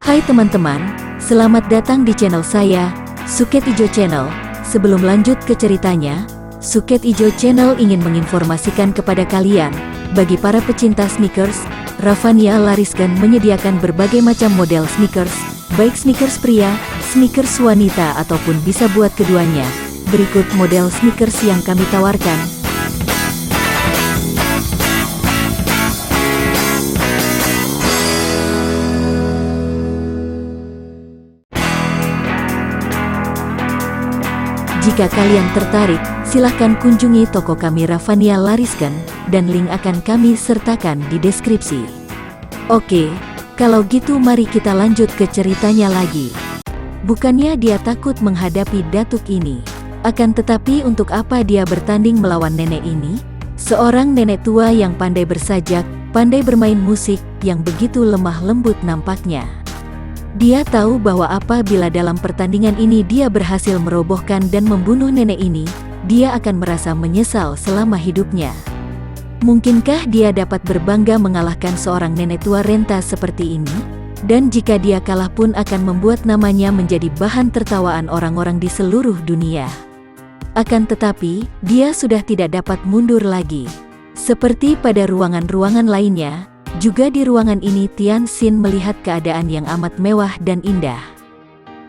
Hai teman-teman, selamat datang di channel saya, Suket Ijo Channel. Sebelum lanjut ke ceritanya, Suket Ijo Channel ingin menginformasikan kepada kalian, bagi para pecinta sneakers, Raffania Lariskan menyediakan berbagai macam model sneakers, baik sneakers pria, sneakers wanita ataupun bisa buat keduanya. Berikut model sneakers yang kami tawarkan. Jika kalian tertarik, silahkan kunjungi toko kami Raffania Lariskan, dan link akan kami sertakan di deskripsi. Oke, kalau gitu mari kita lanjut ke ceritanya lagi. Bukannya dia takut menghadapi datuk ini, akan tetapi untuk apa dia bertanding melawan nenek ini? Seorang nenek tua yang pandai bersajak, pandai bermain musik, yang begitu lemah lembut nampaknya. Dia tahu bahwa apabila dalam pertandingan ini dia berhasil merobohkan dan membunuh nenek ini, dia akan merasa menyesal selama hidupnya. Mungkinkah dia dapat berbangga mengalahkan seorang nenek tua renta seperti ini? Dan jika dia kalah pun akan membuat namanya menjadi bahan tertawaan orang-orang di seluruh dunia. Akan tetapi, dia sudah tidak dapat mundur lagi. Seperti pada ruangan-ruangan lainnya, juga di ruangan ini Tian Xin melihat keadaan yang amat mewah dan indah.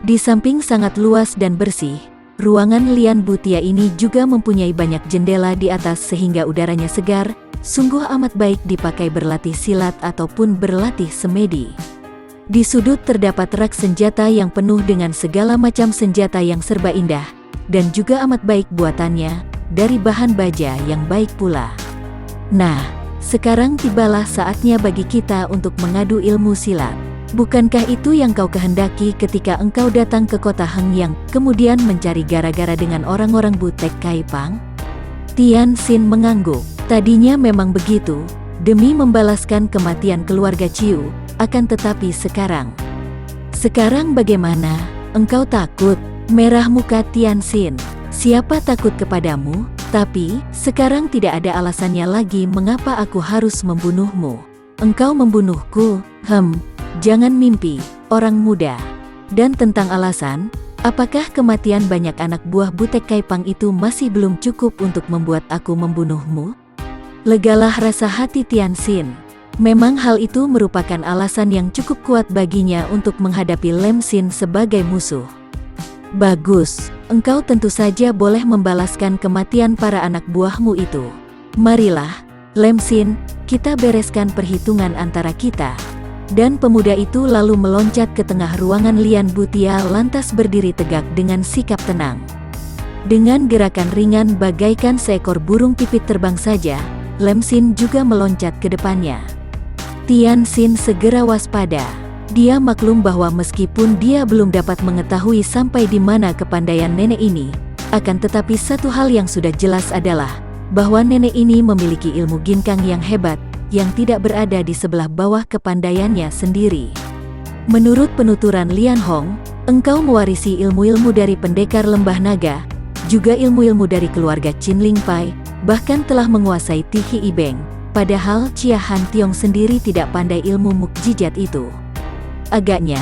Di samping sangat luas dan bersih, ruangan Lian Butia ini juga mempunyai banyak jendela di atas sehingga udaranya segar, sungguh amat baik dipakai berlatih silat ataupun berlatih semedi. Di sudut terdapat rak senjata yang penuh dengan segala macam senjata yang serba indah, dan juga amat baik buatannya, dari bahan baja yang baik pula. Nah, sekarang tibalah saatnya bagi kita untuk mengadu ilmu silat. Bukankah itu yang kau kehendaki ketika engkau datang ke kota Hengyang, kemudian mencari gara-gara dengan orang-orang butek Kaipang? Tian Xin mengangguk. Tadinya memang begitu, demi membalaskan kematian keluarga Ciu, akan tetapi sekarang bagaimana? Engkau takut? Merah muka Tian Xin. Siapa takut kepadamu? Tapi, sekarang tidak ada alasannya lagi mengapa aku harus membunuhmu. Engkau membunuhku? Jangan mimpi, orang muda. Dan tentang alasan, apakah kematian banyak anak buah butek Kaipang itu masih belum cukup untuk membuat aku membunuhmu? Legalah rasa hati Tian Xin. Memang hal itu merupakan alasan yang cukup kuat baginya untuk menghadapi Lem Xin sebagai musuh. Bagus, engkau tentu saja boleh membalaskan kematian para anak buahmu itu. Marilah, Lem Xin, kita bereskan perhitungan antara kita. Dan pemuda itu lalu meloncat ke tengah ruangan Lian Butia lantas berdiri tegak dengan sikap tenang. Dengan gerakan ringan bagaikan seekor burung pipit terbang saja, Lem Xin juga meloncat ke depannya. Tian Xin segera waspada. Dia maklum bahwa meskipun dia belum dapat mengetahui sampai di mana kepandaian nenek ini, akan tetapi satu hal yang sudah jelas adalah bahwa nenek ini memiliki ilmu ginkang yang hebat, yang tidak berada di sebelah bawah kepandaiannya sendiri. Menurut penuturan Lian Hong, engkau mewarisi ilmu-ilmu dari pendekar lembah naga, juga ilmu-ilmu dari keluarga Qin Ling Pai, bahkan telah menguasai Tihi Ibeng, padahal Chia Han Tiong sendiri tidak pandai ilmu mukjizat itu. Agaknya,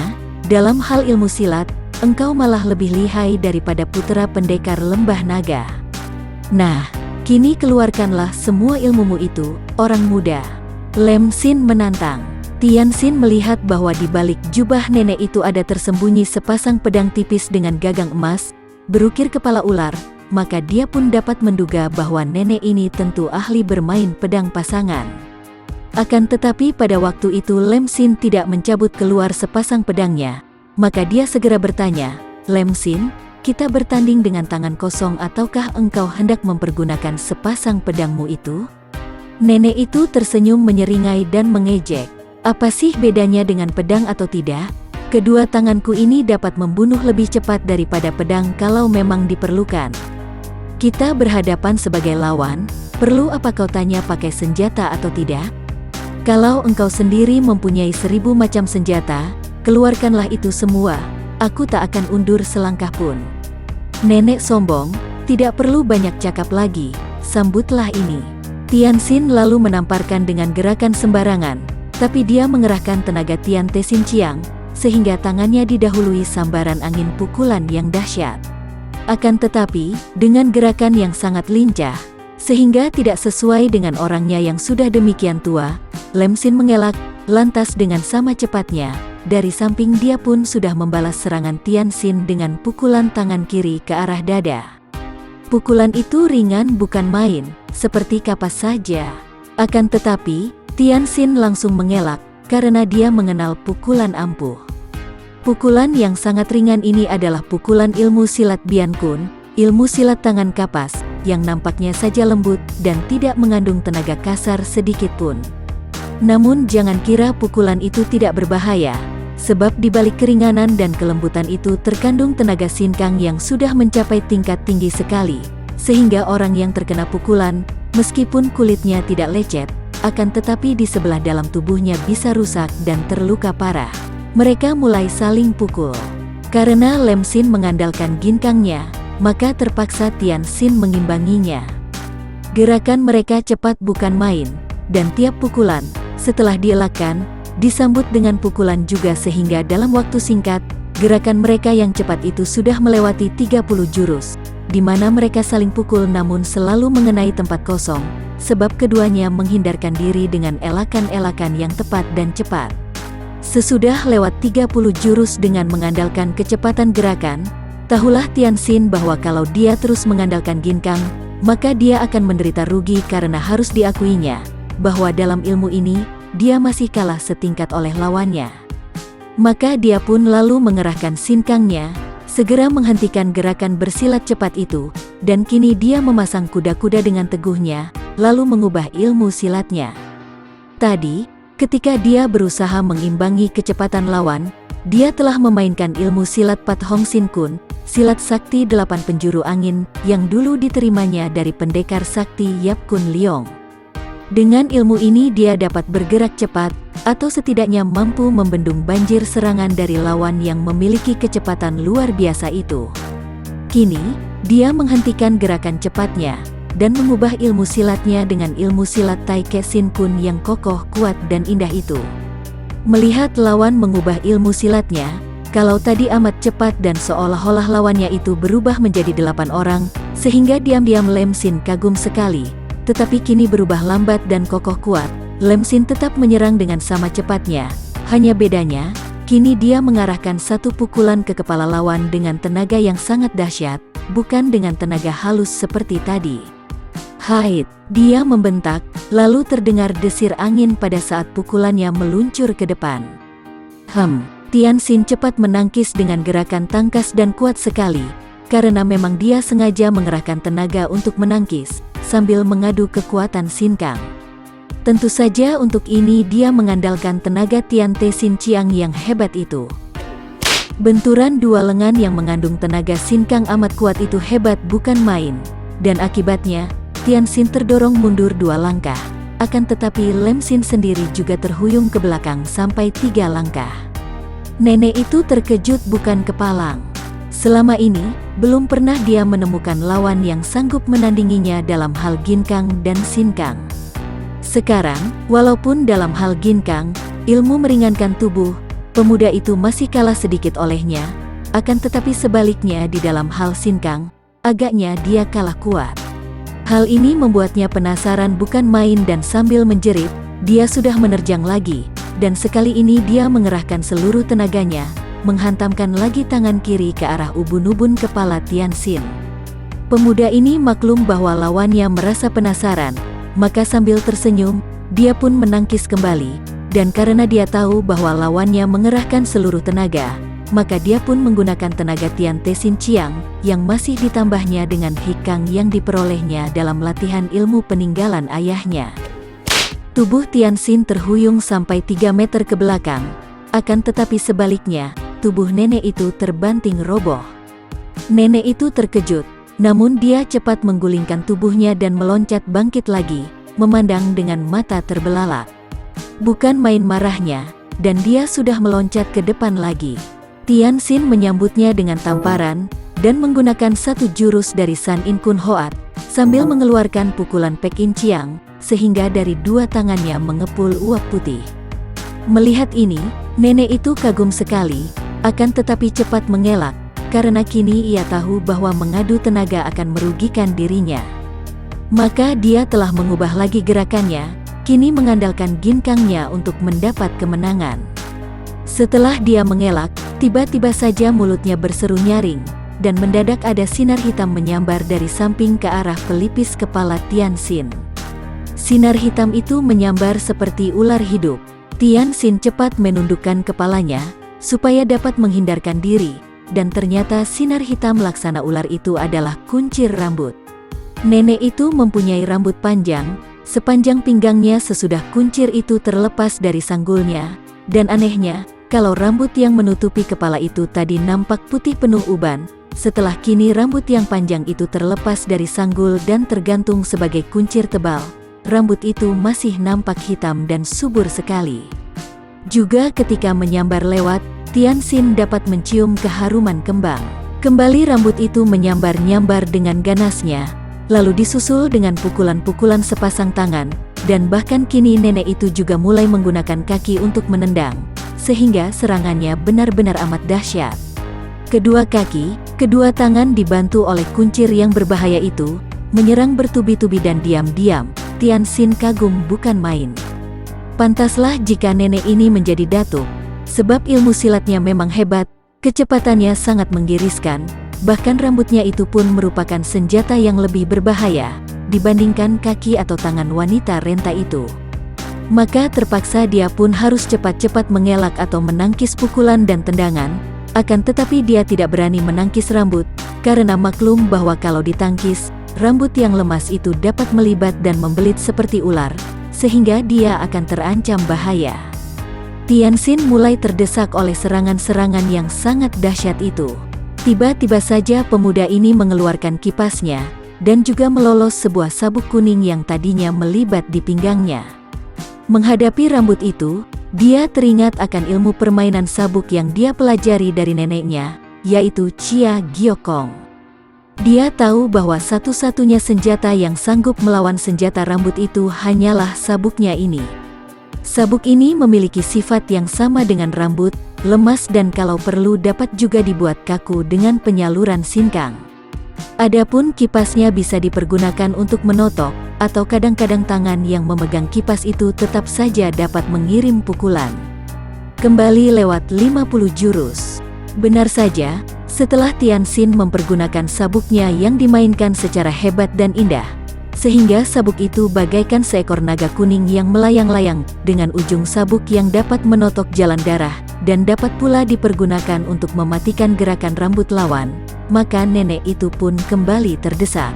dalam hal ilmu silat, engkau malah lebih lihai daripada putra pendekar lembah naga. Nah, kini keluarkanlah semua ilmumu itu, orang muda. Lem Xin menantang. Tian Xin melihat bahwa di balik jubah nenek itu ada tersembunyi sepasang pedang tipis dengan gagang emas, berukir kepala ular, maka dia pun dapat menduga bahwa nenek ini tentu ahli bermain pedang pasangan. Akan tetapi pada waktu itu Lem Xin tidak mencabut keluar sepasang pedangnya, maka dia segera bertanya, Lem Xin, kita bertanding dengan tangan kosong ataukah engkau hendak mempergunakan sepasang pedangmu itu? Nenek itu tersenyum menyeringai dan mengejek. Apa sih bedanya dengan pedang atau tidak? Kedua tanganku ini dapat membunuh lebih cepat daripada pedang kalau memang diperlukan. Kita berhadapan sebagai lawan, perlu apa kau tanya pakai senjata atau tidak? Kalau engkau sendiri mempunyai 1000 macam senjata, keluarkanlah itu semua, aku tak akan undur selangkah pun. Nenek sombong, tidak perlu banyak cakap lagi, sambutlah ini. Tian Xin lalu menamparkan dengan gerakan sembarangan, tapi dia mengerahkan tenaga Tian Te Xin Chiang, sehingga tangannya didahului sambaran angin pukulan yang dahsyat. Akan tetapi, dengan gerakan yang sangat lincah, sehingga tidak sesuai dengan orangnya yang sudah demikian tua, Lam Xin mengelak, lantas dengan sama cepatnya, dari samping dia pun sudah membalas serangan Tian Xin dengan pukulan tangan kiri ke arah dada. Pukulan itu ringan bukan main, seperti kapas saja. Akan tetapi, Tian Xin langsung mengelak, karena dia mengenal pukulan ampuh. Pukulan yang sangat ringan ini adalah pukulan ilmu silat Bian Kun, ilmu silat tangan kapas, yang nampaknya saja lembut dan tidak mengandung tenaga kasar sedikit pun. Namun jangan kira pukulan itu tidak berbahaya, sebab di balik keringanan dan kelembutan itu terkandung tenaga sinkang yang sudah mencapai tingkat tinggi sekali, sehingga orang yang terkena pukulan, meskipun kulitnya tidak lecet, akan tetapi di sebelah dalam tubuhnya bisa rusak dan terluka parah. Mereka mulai saling pukul. Karena Lam Xin mengandalkan ginkangnya, maka terpaksa Tian Xin mengimbanginya. Gerakan mereka cepat bukan main, dan tiap pukulan, setelah dielakkan, disambut dengan pukulan juga sehingga dalam waktu singkat, gerakan mereka yang cepat itu sudah melewati 30 jurus, di mana mereka saling pukul namun selalu mengenai tempat kosong, sebab keduanya menghindarkan diri dengan elakan-elakan yang tepat dan cepat. Sesudah lewat 30 jurus dengan mengandalkan kecepatan gerakan, tahulah Tian Xin bahwa kalau dia terus mengandalkan ginkang, maka dia akan menderita rugi karena harus diakuinya, bahwa dalam ilmu ini, dia masih kalah setingkat oleh lawannya. Maka dia pun lalu mengerahkan sinkangnya, segera menghentikan gerakan bersilat cepat itu, dan kini dia memasang kuda-kuda dengan teguhnya, lalu mengubah ilmu silatnya. Tadi, ketika dia berusaha mengimbangi kecepatan lawan, dia telah memainkan ilmu silat Pat Hong Sin Kun, silat sakti 8 penjuru angin, yang dulu diterimanya dari pendekar sakti Yap Kun Leong. Dengan ilmu ini dia dapat bergerak cepat, atau setidaknya mampu membendung banjir serangan dari lawan yang memiliki kecepatan luar biasa itu. Kini, dia menghentikan gerakan cepatnya, dan mengubah ilmu silatnya dengan ilmu silat Tai Ke Sin Kun yang kokoh, kuat dan indah itu. Melihat lawan mengubah ilmu silatnya, kalau tadi amat cepat dan seolah-olah lawannya itu berubah menjadi 8 orang, sehingga diam-diam Lam Xin kagum sekali, tetapi kini berubah lambat dan kokoh kuat, Lam Xin tetap menyerang dengan sama cepatnya, hanya bedanya, kini dia mengarahkan satu pukulan ke kepala lawan dengan tenaga yang sangat dahsyat, bukan dengan tenaga halus seperti tadi. Hait, dia membentak, lalu terdengar desir angin pada saat pukulannya meluncur ke depan. Tian Xin cepat menangkis dengan gerakan tangkas dan kuat sekali, karena memang dia sengaja mengerahkan tenaga untuk menangkis, sambil mengadu kekuatan sinkang. Tentu saja untuk ini dia mengandalkan tenaga Tian Te Sin Chiang yang hebat itu. Benturan dua lengan yang mengandung tenaga sinkang amat kuat itu hebat bukan main, dan akibatnya, Tian Xin terdorong mundur 2 langkah, akan tetapi Lam Xin sendiri juga terhuyung ke belakang sampai 3 langkah. Nenek itu terkejut bukan kepalang. Selama ini, belum pernah dia menemukan lawan yang sanggup menandinginya dalam hal ginkang dan sinkang. Sekarang, walaupun dalam hal ginkang, ilmu meringankan tubuh, pemuda itu masih kalah sedikit olehnya, akan tetapi sebaliknya di dalam hal sinkang, agaknya dia kalah kuat. Hal ini membuatnya penasaran bukan main dan sambil menjerit, dia sudah menerjang lagi, dan sekali ini dia mengerahkan seluruh tenaganya, menghantamkan lagi tangan kiri ke arah ubun-ubun kepala Tian Xin. Pemuda ini maklum bahwa lawannya merasa penasaran, maka sambil tersenyum, dia pun menangkis kembali, dan karena dia tahu bahwa lawannya mengerahkan seluruh tenaga, maka dia pun menggunakan tenaga Tian Te Sin Chiang, yang masih ditambahnya dengan hikang yang diperolehnya dalam latihan ilmu peninggalan ayahnya. Tubuh Tian Xin terhuyung sampai 3 meter ke belakang, akan tetapi sebaliknya, tubuh nenek itu terbanting roboh. Nenek itu terkejut, namun dia cepat menggulingkan tubuhnya dan meloncat bangkit lagi, memandang dengan mata terbelalak. Bukan main marahnya, dan dia sudah meloncat ke depan lagi. Tian Xin menyambutnya dengan tamparan, dan menggunakan satu jurus dari San In Kun Hoat, sambil mengeluarkan pukulan Pek In Chiang, sehingga dari 2 tangannya mengepul uap putih. Melihat ini, Nenek itu kagum sekali, akan tetapi cepat mengelak, karena kini ia tahu bahwa mengadu tenaga akan merugikan dirinya. Maka dia telah mengubah lagi gerakannya, kini mengandalkan ginkangnya untuk mendapat kemenangan. Setelah dia mengelak, tiba-tiba saja mulutnya berseru nyaring, dan mendadak ada sinar hitam menyambar dari samping ke arah pelipis kepala Tianxin. Sinar hitam itu menyambar seperti ular hidup. Tianxin cepat menundukkan kepalanya, supaya dapat menghindarkan diri, dan ternyata sinar hitam laksana ular itu adalah kuncir rambut. Nenek itu mempunyai rambut panjang, sepanjang pinggangnya sesudah kuncir itu terlepas dari sanggulnya, dan anehnya, kalau rambut yang menutupi kepala itu tadi nampak putih penuh uban, setelah kini rambut yang panjang itu terlepas dari sanggul dan tergantung sebagai kuncir tebal, rambut itu masih nampak hitam dan subur sekali. Juga ketika menyambar lewat, Tianxin dapat mencium keharuman kembang. Kembali rambut itu menyambar-nyambar dengan ganasnya, lalu disusul dengan pukulan-pukulan sepasang tangan, dan bahkan kini nenek itu juga mulai menggunakan kaki untuk menendang, sehingga serangannya benar-benar amat dahsyat. Kedua kaki, kedua tangan dibantu oleh kuncir yang berbahaya itu, menyerang bertubi-tubi dan diam-diam. Tianxin kagum bukan main. Pantaslah jika nenek ini menjadi datuk, sebab ilmu silatnya memang hebat, kecepatannya sangat menggiriskan, bahkan rambutnya itu pun merupakan senjata yang lebih berbahaya dibandingkan kaki atau tangan wanita renta itu. Maka terpaksa dia pun harus cepat-cepat mengelak atau menangkis pukulan dan tendangan, akan tetapi dia tidak berani menangkis rambut, karena maklum bahwa kalau ditangkis, rambut yang lemas itu dapat melibat dan membelit seperti ular, sehingga dia akan terancam bahaya. Tianxin mulai terdesak oleh serangan-serangan yang sangat dahsyat itu. Tiba-tiba saja pemuda ini mengeluarkan kipasnya, dan juga melolos sebuah sabuk kuning yang tadinya melibat di pinggangnya. Menghadapi rambut itu, dia teringat akan ilmu permainan sabuk yang dia pelajari dari neneknya, yaitu Chia Giokong. Dia tahu bahwa satu-satunya senjata yang sanggup melawan senjata rambut itu hanyalah sabuknya ini. Sabuk ini memiliki sifat yang sama dengan rambut, lemas dan kalau perlu dapat juga dibuat kaku dengan penyaluran sinkang. Adapun kipasnya bisa dipergunakan untuk menotok, atau kadang-kadang tangan yang memegang kipas itu tetap saja dapat mengirim pukulan. Kembali lewat 50 jurus. Benar saja, setelah Tianxin mempergunakan sabuknya yang dimainkan secara hebat dan indah, sehingga sabuk itu bagaikan seekor naga kuning yang melayang-layang, dengan ujung sabuk yang dapat menotok jalan darah, dan dapat pula dipergunakan untuk mematikan gerakan rambut lawan, maka nenek itu pun kembali terdesak.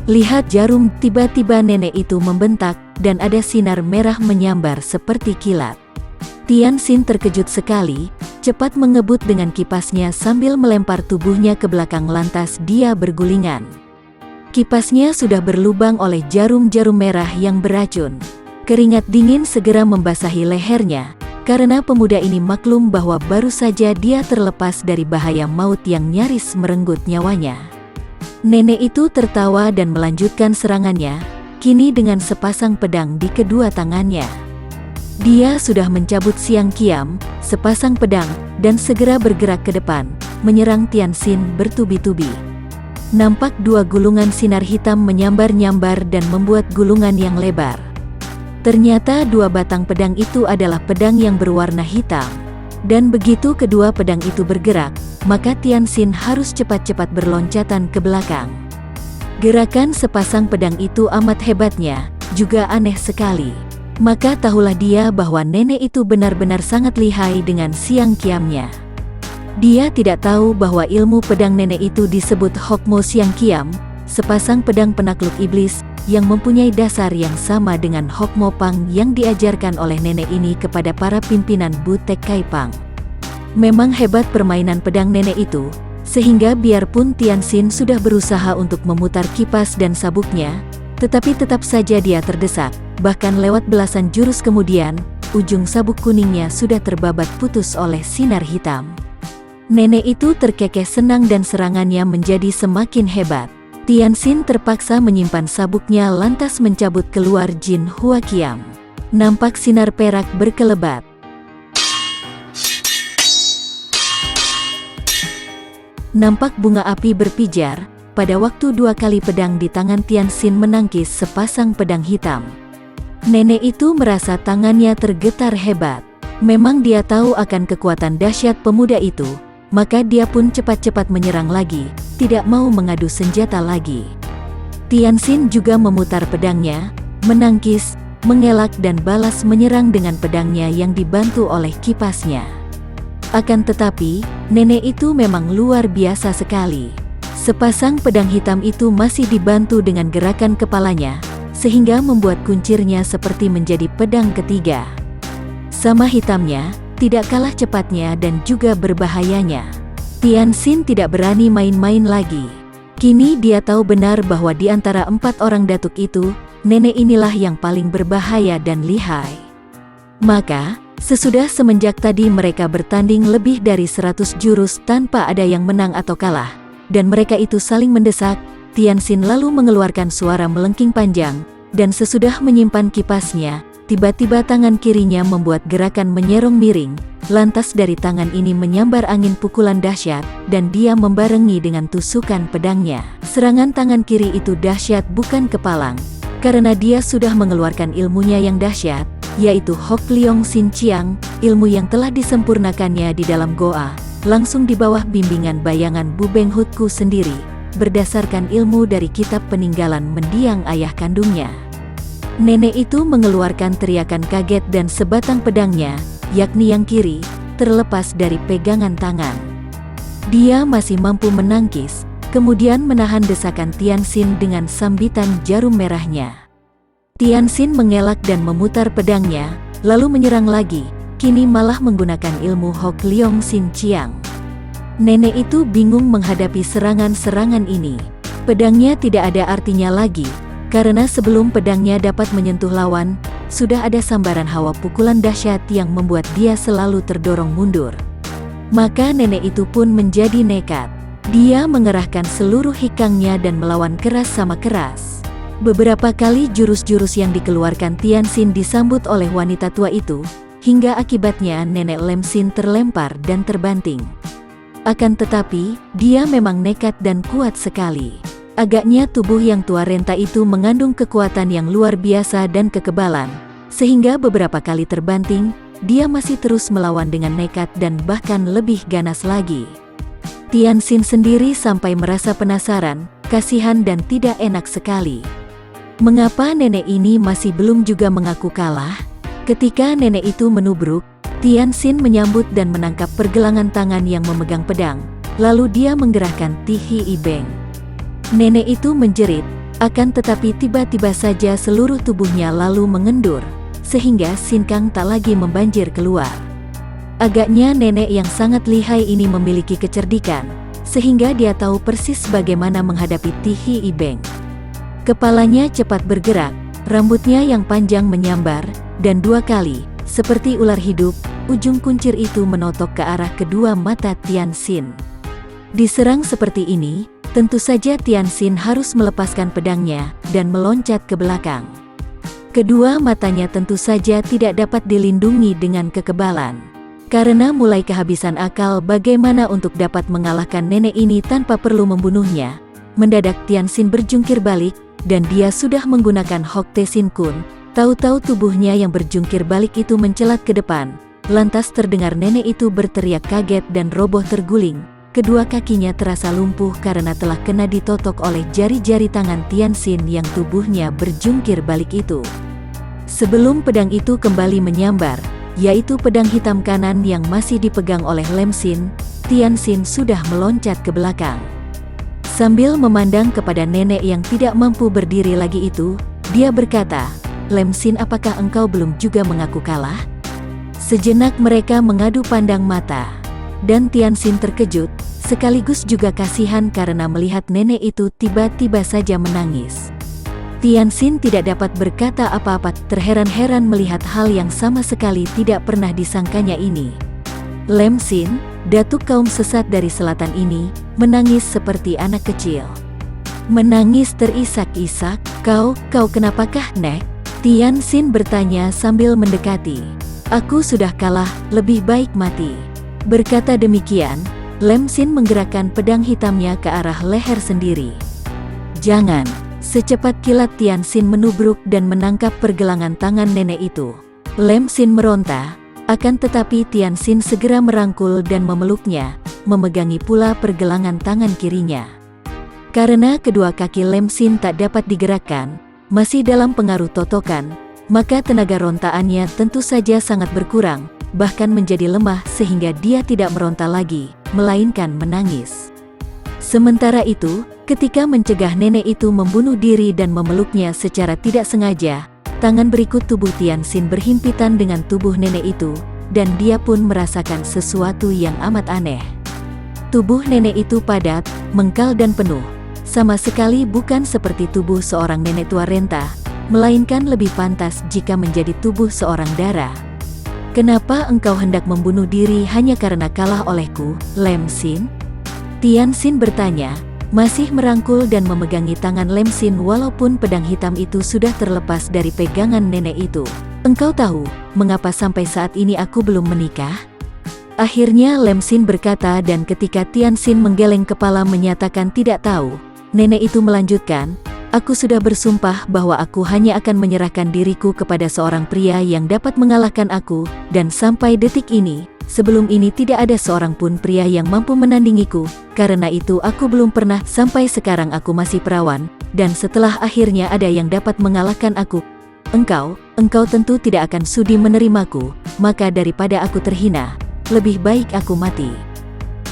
Lihat jarum, tiba-tiba nenek itu membentak, dan ada sinar merah menyambar seperti kilat. Tianxin terkejut sekali, cepat mengebut dengan kipasnya sambil melempar tubuhnya ke belakang lantas dia bergulingan. Kipasnya sudah berlubang oleh jarum-jarum merah yang beracun. Keringat dingin segera membasahi lehernya, karena pemuda ini maklum bahwa baru saja dia terlepas dari bahaya maut yang nyaris merenggut nyawanya. Nenek itu tertawa dan melanjutkan serangannya, kini dengan sepasang pedang di kedua tangannya. Dia sudah mencabut siang kiam, sepasang pedang, dan segera bergerak ke depan, menyerang Tianxin bertubi-tubi. Nampak dua gulungan sinar hitam menyambar-nyambar dan membuat gulungan yang lebar. Ternyata dua batang pedang itu adalah pedang yang berwarna hitam. Dan begitu kedua pedang itu bergerak, maka Tianxin harus cepat-cepat berloncatan ke belakang. Gerakan sepasang pedang itu amat hebatnya, juga aneh sekali. Maka tahulah dia bahwa nenek itu benar-benar sangat lihai dengan siang kiamnya. Dia tidak tahu bahwa ilmu pedang nenek itu disebut Hokmo Siang Kiam, sepasang pedang penakluk iblis, yang mempunyai dasar yang sama dengan Hokmo Pang yang diajarkan oleh nenek ini kepada para pimpinan Butek Kaipang. Memang hebat permainan pedang nenek itu, sehingga biarpun Tianxin sudah berusaha untuk memutar kipas dan sabuknya, tetapi tetap saja dia terdesak, bahkan lewat belasan jurus kemudian, ujung sabuk kuningnya sudah terbabat putus oleh sinar hitam. Nenek itu terkekeh senang dan serangannya menjadi semakin hebat. Tianxin terpaksa menyimpan sabuknya lantas mencabut keluar Jin Hua Kiam. Nampak sinar perak berkelebat. Nampak bunga api berpijar, pada waktu 2 kali pedang di tangan Tianxin menangkis sepasang pedang hitam. Nenek itu merasa tangannya tergetar hebat. Memang dia tahu akan kekuatan dahsyat pemuda itu, maka dia pun cepat-cepat menyerang lagi, tidak mau mengadu senjata lagi. Tianxin juga memutar pedangnya, menangkis, mengelak dan balas menyerang dengan pedangnya yang dibantu oleh kipasnya. Akan tetapi, nenek itu memang luar biasa sekali. Sepasang pedang hitam itu masih dibantu dengan gerakan kepalanya, sehingga membuat kuncirnya seperti menjadi pedang ketiga. Sama hitamnya, tidak kalah cepatnya dan juga berbahayanya. Tianxin tidak berani main-main lagi. Kini dia tahu benar bahwa di antara 4 orang datuk itu, nenek inilah yang paling berbahaya dan lihai. Maka, semenjak tadi mereka bertanding lebih dari 100 jurus tanpa ada yang menang atau kalah, dan mereka itu saling mendesak, Tianxin lalu mengeluarkan suara melengking panjang, dan sesudah menyimpan kipasnya, tiba-tiba tangan kirinya membuat gerakan menyerong miring, lantas dari tangan ini menyambar angin pukulan dahsyat, dan dia membarengi dengan tusukan pedangnya. Serangan tangan kiri itu dahsyat bukan kepalang, karena dia sudah mengeluarkan ilmunya yang dahsyat, yaitu Hok Leong Sin Chiang, ilmu yang telah disempurnakannya di dalam goa, langsung di bawah bimbingan bayangan Bu Beng Hutku sendiri, berdasarkan ilmu dari kitab peninggalan mendiang ayah kandungnya. Nenek itu mengeluarkan teriakan kaget dan sebatang pedangnya, yakni yang kiri, terlepas dari pegangan tangan. Dia masih mampu menangkis, kemudian menahan desakan Tianxin dengan sambitan jarum merahnya. Tianxin mengelak dan memutar pedangnya, lalu menyerang lagi, kini malah menggunakan ilmu Hok Leong Sin Chiang. Nenek itu bingung menghadapi serangan-serangan ini. Pedangnya tidak ada artinya lagi, karena sebelum pedangnya dapat menyentuh lawan, sudah ada sambaran hawa pukulan dahsyat yang membuat dia selalu terdorong mundur. Maka nenek itu pun menjadi nekat. Dia mengerahkan seluruh hikangnya dan melawan keras sama keras. Beberapa kali jurus-jurus yang dikeluarkan Tianxin disambut oleh wanita tua itu, hingga akibatnya nenek Lemsin terlempar dan terbanting. Akan tetapi, dia memang nekat dan kuat sekali. Agaknya tubuh yang tua renta itu mengandung kekuatan yang luar biasa dan kekebalan, sehingga beberapa kali terbanting, dia masih terus melawan dengan nekat dan bahkan lebih ganas lagi. Tianxin sendiri sampai merasa penasaran, kasihan dan tidak enak sekali. Mengapa nenek ini masih belum juga mengaku kalah? Ketika nenek itu menubruk, Tianxin menyambut dan menangkap pergelangan tangan yang memegang pedang, lalu dia menggerahkan Tihi Ibeng. Nenek itu menjerit, akan tetapi tiba-tiba saja seluruh tubuhnya lalu mengendur, sehingga sinkang tak lagi membanjir keluar. Agaknya nenek yang sangat lihai ini memiliki kecerdikan, sehingga dia tahu persis bagaimana menghadapi Tihi Ibeng. Kepalanya cepat bergerak, rambutnya yang panjang menyambar, dan 2 kali, seperti ular hidup, ujung kuncir itu menotok ke arah kedua mata Tianxin. Diserang seperti ini, tentu saja Tianxin harus melepaskan pedangnya, dan meloncat ke belakang. Kedua matanya tentu saja tidak dapat dilindungi dengan kekebalan. Karena mulai kehabisan akal bagaimana untuk dapat mengalahkan nenek ini tanpa perlu membunuhnya, mendadak Tianxin berjungkir balik, dan dia sudah menggunakan Hok Te Sin Kun. Tahu-tahu tubuhnya yang berjungkir balik itu mencelat ke depan, lantas terdengar nenek itu berteriak kaget dan roboh terguling. Kedua kakinya terasa lumpuh karena telah kena ditotok oleh jari-jari tangan Tianxin yang tubuhnya berjungkir balik itu. Sebelum pedang itu kembali menyambar, yaitu pedang hitam kanan yang masih dipegang oleh Lemsin, Tianxin sudah meloncat ke belakang. Sambil memandang kepada nenek yang tidak mampu berdiri lagi itu, dia berkata, "Lemsin, apakah engkau belum juga mengaku kalah?" Sejenak mereka mengadu pandang mata, dan Tianxin terkejut, sekaligus juga kasihan karena melihat nenek itu tiba-tiba saja menangis. Tianxin tidak dapat berkata apa-apa, terheran-heran melihat hal yang sama sekali tidak pernah disangkanya ini. Lemsin, datuk kaum sesat dari selatan ini, menangis seperti anak kecil. Menangis terisak-isak, kau kenapakah, Nek? Tianxin bertanya sambil mendekati. Aku sudah kalah, lebih baik mati. Berkata demikian, Lem Xin menggerakkan pedang hitamnya ke arah leher sendiri. Jangan! Secepat kilat Tian Xin menubruk dan menangkap pergelangan tangan nenek itu. Lem Xin meronta, akan tetapi Tian Xin segera merangkul dan memeluknya, memegangi pula pergelangan tangan kirinya. Karena kedua kaki Lem Xin tak dapat digerakkan, masih dalam pengaruh totokan, maka tenaga rontaannya tentu saja sangat berkurang, bahkan menjadi lemah sehingga dia tidak meronta lagi, melainkan menangis. Sementara itu, ketika mencegah nenek itu membunuh diri dan memeluknya secara tidak sengaja, tangan berikut tubuh Tian Xin berhimpitan dengan tubuh nenek itu, dan dia pun merasakan sesuatu yang amat aneh. Tubuh nenek itu padat, mengkal dan penuh. Sama sekali bukan seperti tubuh seorang nenek tua renta, melainkan lebih pantas jika menjadi tubuh seorang dara. Kenapa engkau hendak membunuh diri hanya karena kalah olehku, Lem Xin? Tian Xin bertanya, masih merangkul dan memegangi tangan Lem Xin walaupun pedang hitam itu sudah terlepas dari pegangan nenek itu. Engkau tahu, mengapa sampai saat ini aku belum menikah? Akhirnya Lem Xin berkata, dan ketika Tian Xin menggeleng kepala menyatakan tidak tahu, nenek itu melanjutkan, aku sudah bersumpah bahwa aku hanya akan menyerahkan diriku kepada seorang pria yang dapat mengalahkan aku, dan sampai detik ini, sebelum ini tidak ada seorang pun pria yang mampu menandingiku, karena itu aku belum pernah, sampai sekarang aku masih perawan, dan setelah akhirnya ada yang dapat mengalahkan aku. Engkau tentu tidak akan sudi menerimaku, maka daripada aku terhina, lebih baik aku mati.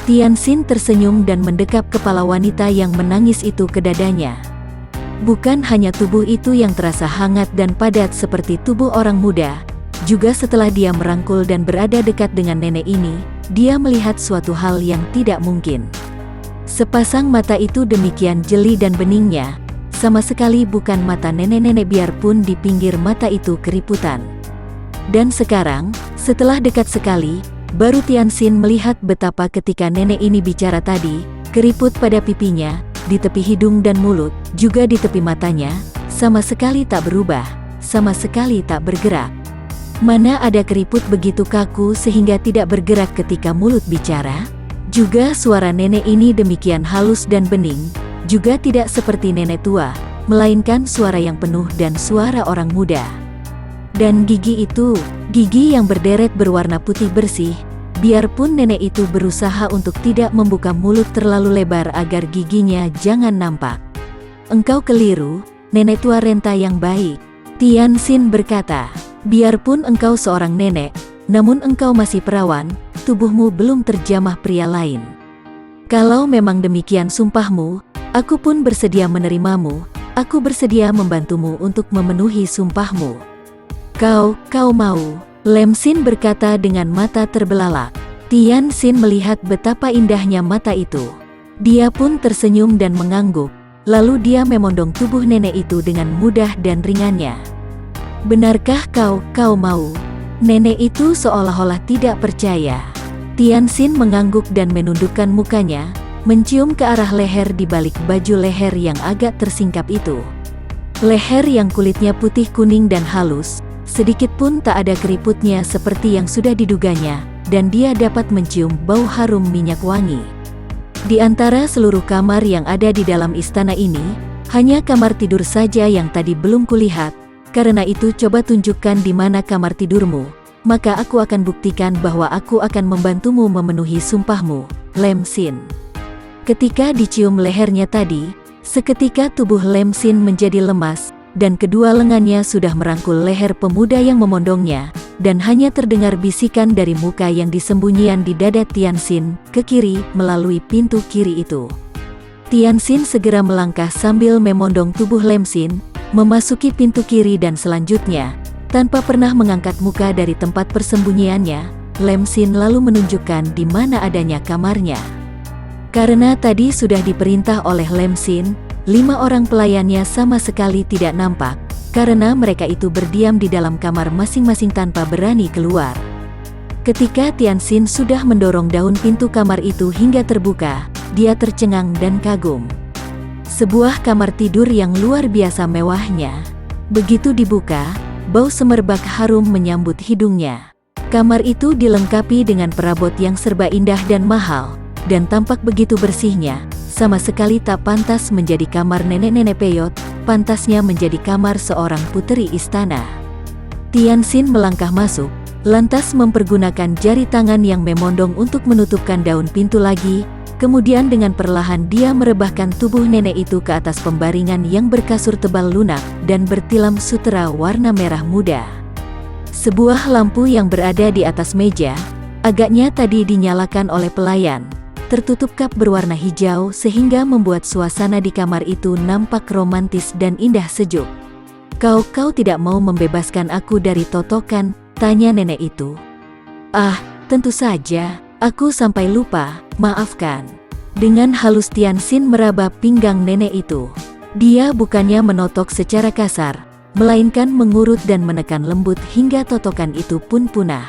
Tian Xin tersenyum dan mendekap kepala wanita yang menangis itu ke dadanya. Bukan hanya tubuh itu yang terasa hangat dan padat seperti tubuh orang muda, juga setelah dia merangkul dan berada dekat dengan nenek ini, dia melihat suatu hal yang tidak mungkin. Sepasang mata itu demikian jeli dan beningnya, sama sekali bukan mata nenek-nenek biarpun di pinggir mata itu keriputan. Dan sekarang, setelah dekat sekali, baru Tian Xin melihat betapa ketika nenek ini bicara tadi, keriput pada pipinya, di tepi hidung dan mulut, juga di tepi matanya, sama sekali tak berubah, sama sekali tak bergerak. Mana ada keriput begitu kaku sehingga tidak bergerak ketika mulut bicara? Juga suara nenek ini demikian halus dan bening, juga tidak seperti nenek tua, melainkan suara yang penuh dan suara orang muda. Dan gigi itu, gigi yang berderet berwarna putih bersih, biarpun nenek itu berusaha untuk tidak membuka mulut terlalu lebar agar giginya jangan nampak. Engkau keliru, nenek tua renta yang baik, Tian Xin berkata. Biarpun engkau seorang nenek, namun engkau masih perawan, tubuhmu belum terjamah pria lain. Kalau memang demikian sumpahmu, aku pun bersedia menerimamu, aku bersedia membantumu untuk memenuhi sumpahmu. Kau mau? Lem Xin berkata dengan mata terbelalak. Tian Xin melihat betapa indahnya mata itu. Dia pun tersenyum dan mengangguk, lalu dia memondong tubuh nenek itu dengan mudah dan ringannya. Benarkah kau mau? Nenek itu seolah-olah tidak percaya. Tian Xin mengangguk dan menundukkan mukanya, mencium ke arah leher di balik baju leher yang agak tersingkap itu. Leher yang kulitnya putih kuning dan halus, sedikit pun tak ada keriputnya seperti yang sudah diduganya, dan dia dapat mencium bau harum minyak wangi. Di antara seluruh kamar yang ada di dalam istana ini, hanya kamar tidur saja yang tadi belum kulihat. Karena itu coba tunjukkan di mana kamar tidurmu, maka aku akan buktikan bahwa aku akan membantumu memenuhi sumpahmu, Lem Xin. Ketika dicium lehernya tadi, seketika tubuh Lem Xin menjadi lemas, dan kedua lengannya sudah merangkul leher pemuda yang memondongnya, dan hanya terdengar bisikan dari muka yang disembunyian di dada Tian Xin, ke kiri, melalui pintu kiri itu. Tian Xin segera melangkah sambil memondong tubuh Lem Xin, memasuki pintu kiri dan selanjutnya, tanpa pernah mengangkat muka dari tempat persembunyiannya, Lem Xin lalu menunjukkan di mana adanya kamarnya. Karena tadi sudah diperintah oleh Lem Xin, 5 orang pelayannya sama sekali tidak nampak, karena mereka itu berdiam di dalam kamar masing-masing tanpa berani keluar. Ketika Tian Xin sudah mendorong daun pintu kamar itu hingga terbuka, dia tercengang dan kagum. Sebuah kamar tidur yang luar biasa mewahnya. Begitu dibuka, bau semerbak harum menyambut hidungnya. Kamar itu dilengkapi dengan perabot yang serba indah dan mahal, dan tampak begitu bersihnya, sama sekali tak pantas menjadi kamar nenek-nenek peyot, pantasnya menjadi kamar seorang puteri istana. Tianxin melangkah masuk, lantas mempergunakan jari tangan yang memondong untuk menutupkan daun pintu lagi, kemudian dengan perlahan dia merebahkan tubuh nenek itu ke atas pembaringan yang berkasur tebal lunak dan bertilam sutera warna merah muda. Sebuah lampu yang berada di atas meja, agaknya tadi dinyalakan oleh pelayan, tertutup kap berwarna hijau sehingga membuat suasana di kamar itu nampak romantis dan indah sejuk. Kau tidak mau membebaskan aku dari totokan?" tanya nenek itu. "Ah, tentu saja, aku sampai lupa, maafkan." Dengan halus Tianxin meraba pinggang nenek itu. Dia bukannya menotok secara kasar, melainkan mengurut dan menekan lembut hingga totokan itu pun punah.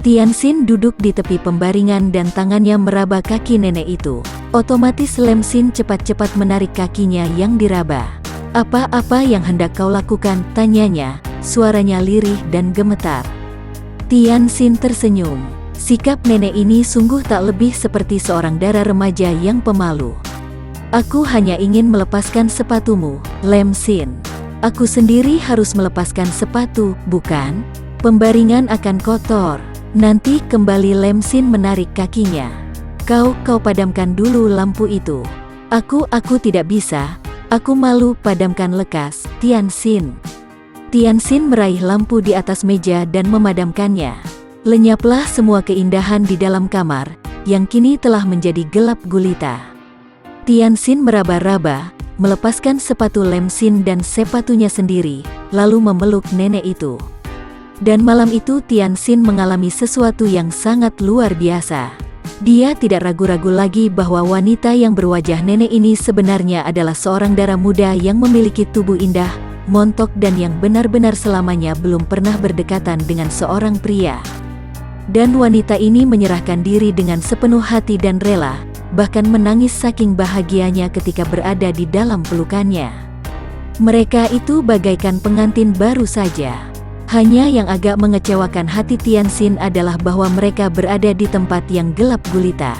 Tianxin duduk di tepi pembaringan dan tangannya meraba kaki nenek itu. Otomatis Lemsin cepat-cepat menarik kakinya yang diraba. "Apa-apa yang hendak kau lakukan?" tanyanya, suaranya lirih dan gemetar. Tianxin tersenyum. Sikap nenek ini sungguh tak lebih seperti seorang dara remaja yang pemalu. "Aku hanya ingin melepaskan sepatumu, Lemsin. Aku sendiri harus melepaskan sepatu, bukan? Pembaringan akan kotor. Nanti kembali." Lemsin menarik kakinya. Kau padamkan dulu lampu itu." Aku tidak bisa. Aku malu." "Padamkan lekas, Tianxin." Tianxin meraih lampu di atas meja dan memadamkannya. Lenyaplah semua keindahan di dalam kamar, yang kini telah menjadi gelap gulita. Tianxin meraba-raba, melepaskan sepatu Lemsin dan sepatunya sendiri, lalu memeluk nenek itu. Dan malam itu Tianxin mengalami sesuatu yang sangat luar biasa. Dia tidak ragu-ragu lagi bahwa wanita yang berwajah nenek ini sebenarnya adalah seorang dara muda yang memiliki tubuh indah, montok dan yang benar-benar selamanya belum pernah berdekatan dengan seorang pria. Dan wanita ini menyerahkan diri dengan sepenuh hati dan rela, bahkan menangis saking bahagianya ketika berada di dalam pelukannya. Mereka itu bagaikan pengantin baru saja. Hanya yang agak mengecewakan hati Tianxin adalah bahwa mereka berada di tempat yang gelap gulita.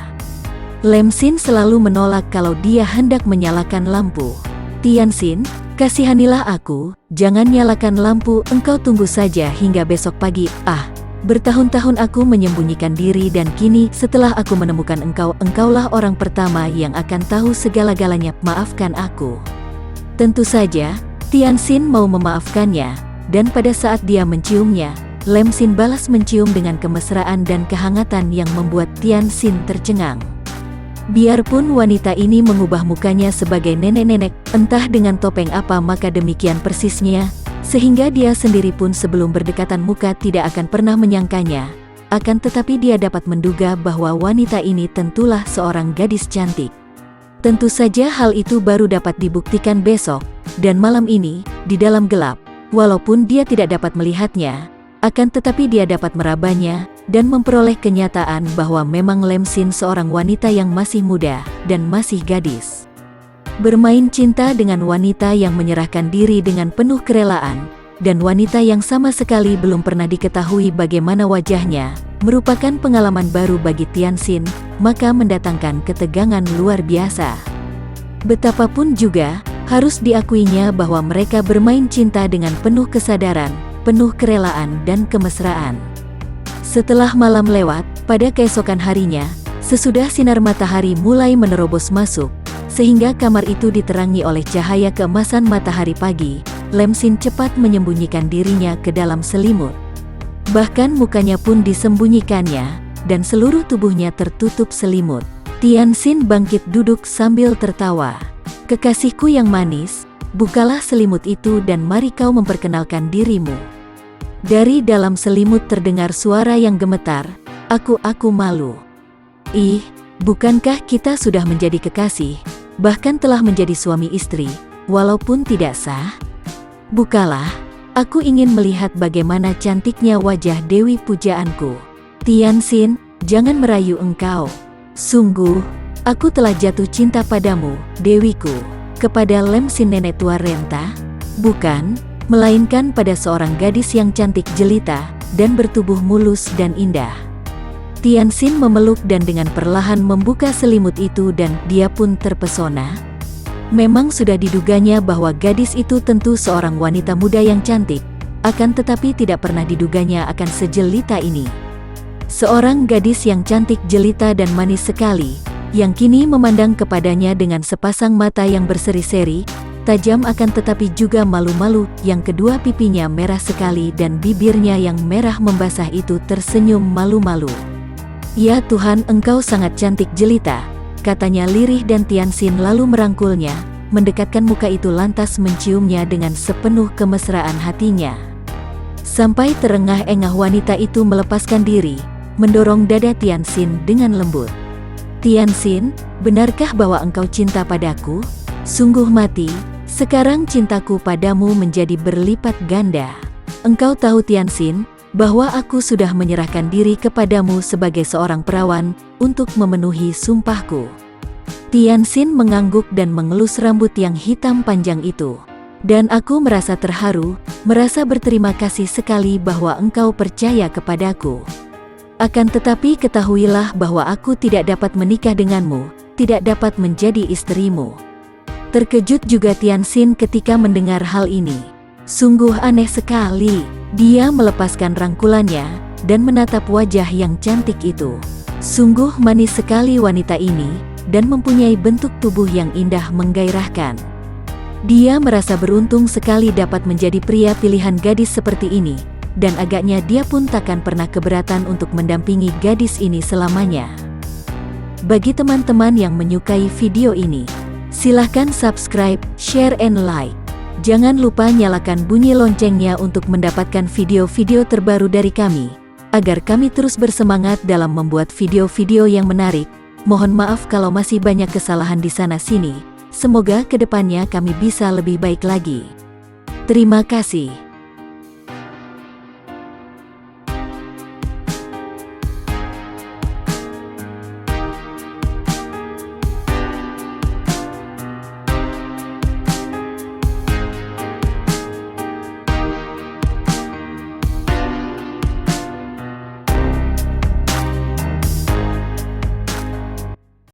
Lemsin selalu menolak kalau dia hendak menyalakan lampu. "Tianxin, kasihanilah aku, jangan nyalakan lampu, engkau tunggu saja hingga besok pagi." "Ah, bertahun-tahun aku menyembunyikan diri dan kini setelah aku menemukan engkaulah orang pertama yang akan tahu segala-galanya. Maafkan aku." Tentu saja, Tianxin mau memaafkannya. Dan pada saat dia menciumnya, Lemsin balas mencium dengan kemesraan dan kehangatan yang membuat Tianxin tercengang. Biarpun wanita ini mengubah mukanya sebagai nenek-nenek, entah dengan topeng apa maka demikian persisnya, sehingga dia sendiri pun sebelum berdekatan muka tidak akan pernah menyangkanya. Akan tetapi dia dapat menduga bahwa wanita ini tentulah seorang gadis cantik. Tentu saja hal itu baru dapat dibuktikan besok, dan malam ini, di dalam gelap. Walaupun dia tidak dapat melihatnya, akan tetapi dia dapat merabanya, dan memperoleh kenyataan bahwa memang Lemsin seorang wanita yang masih muda, dan masih gadis. Bermain cinta dengan wanita yang menyerahkan diri dengan penuh kerelaan, dan wanita yang sama sekali belum pernah diketahui bagaimana wajahnya, merupakan pengalaman baru bagi Tianxin, maka mendatangkan ketegangan luar biasa. Betapapun juga, harus diakuinya bahwa mereka bermain cinta dengan penuh kesadaran, penuh kerelaan dan kemesraan. Setelah malam lewat, pada keesokan harinya, sesudah sinar matahari mulai menerobos masuk, sehingga kamar itu diterangi oleh cahaya keemasan matahari pagi, Lemsin cepat menyembunyikan dirinya ke dalam selimut. Bahkan mukanya pun disembunyikannya, dan seluruh tubuhnya tertutup selimut. Tianxin bangkit duduk sambil tertawa. "Kekasihku yang manis, bukalah selimut itu dan mari kau memperkenalkan dirimu." Dari dalam selimut terdengar suara yang gemetar, Aku malu." "Ih, bukankah kita sudah menjadi kekasih, bahkan telah menjadi suami istri, walaupun tidak sah? Bukalah, aku ingin melihat bagaimana cantiknya wajah Dewi pujaanku." "Tianxin, jangan merayu engkau. Sungguh, aku telah jatuh cinta padamu, Dewiku." "Kepada Lemsin nenek tua renta? Bukan, melainkan pada seorang gadis yang cantik jelita, dan bertubuh mulus dan indah." Tianxin memeluk dan dengan perlahan membuka selimut itu dan dia pun terpesona. Memang sudah diduganya bahwa gadis itu tentu seorang wanita muda yang cantik, akan tetapi tidak pernah diduganya akan sejelita ini. Seorang gadis yang cantik jelita dan manis sekali, yang kini memandang kepadanya dengan sepasang mata yang berseri-seri, tajam akan tetapi juga malu-malu, yang kedua pipinya merah sekali dan bibirnya yang merah membasah itu tersenyum malu-malu. "Ya Tuhan, engkau sangat cantik jelita," katanya lirih dan Tianxin lalu merangkulnya, mendekatkan muka itu lantas menciumnya dengan sepenuh kemesraan hatinya. Sampai terengah-engah wanita itu melepaskan diri, mendorong dada Tianxin dengan lembut. "Tianxin, benarkah bahwa engkau cinta padaku? Sungguh mati, sekarang cintaku padamu menjadi berlipat ganda. Engkau tahu Tianxin, bahwa aku sudah menyerahkan diri kepadamu sebagai seorang perawan untuk memenuhi sumpahku." Tianxin mengangguk dan mengelus rambut yang hitam panjang itu. "Dan aku merasa terharu, merasa berterima kasih sekali bahwa engkau percaya kepadaku. Akan tetapi ketahuilah bahwa aku tidak dapat menikah denganmu, tidak dapat menjadi istrimu." Terkejut juga Tianxin ketika mendengar hal ini. Sungguh aneh sekali. Dia melepaskan rangkulannya dan menatap wajah yang cantik itu. Sungguh manis sekali wanita ini dan mempunyai bentuk tubuh yang indah menggairahkan. Dia merasa beruntung sekali dapat menjadi pria pilihan gadis seperti ini, dan agaknya dia pun takkan pernah keberatan untuk mendampingi gadis ini selamanya. Bagi teman-teman yang menyukai video ini, silahkan subscribe, share, and like. Jangan lupa nyalakan bunyi loncengnya untuk mendapatkan video-video terbaru dari kami, agar kami terus bersemangat dalam membuat video-video yang menarik. Mohon maaf kalau masih banyak kesalahan di sana-sini. Semoga kedepannya kami bisa lebih baik lagi. Terima kasih.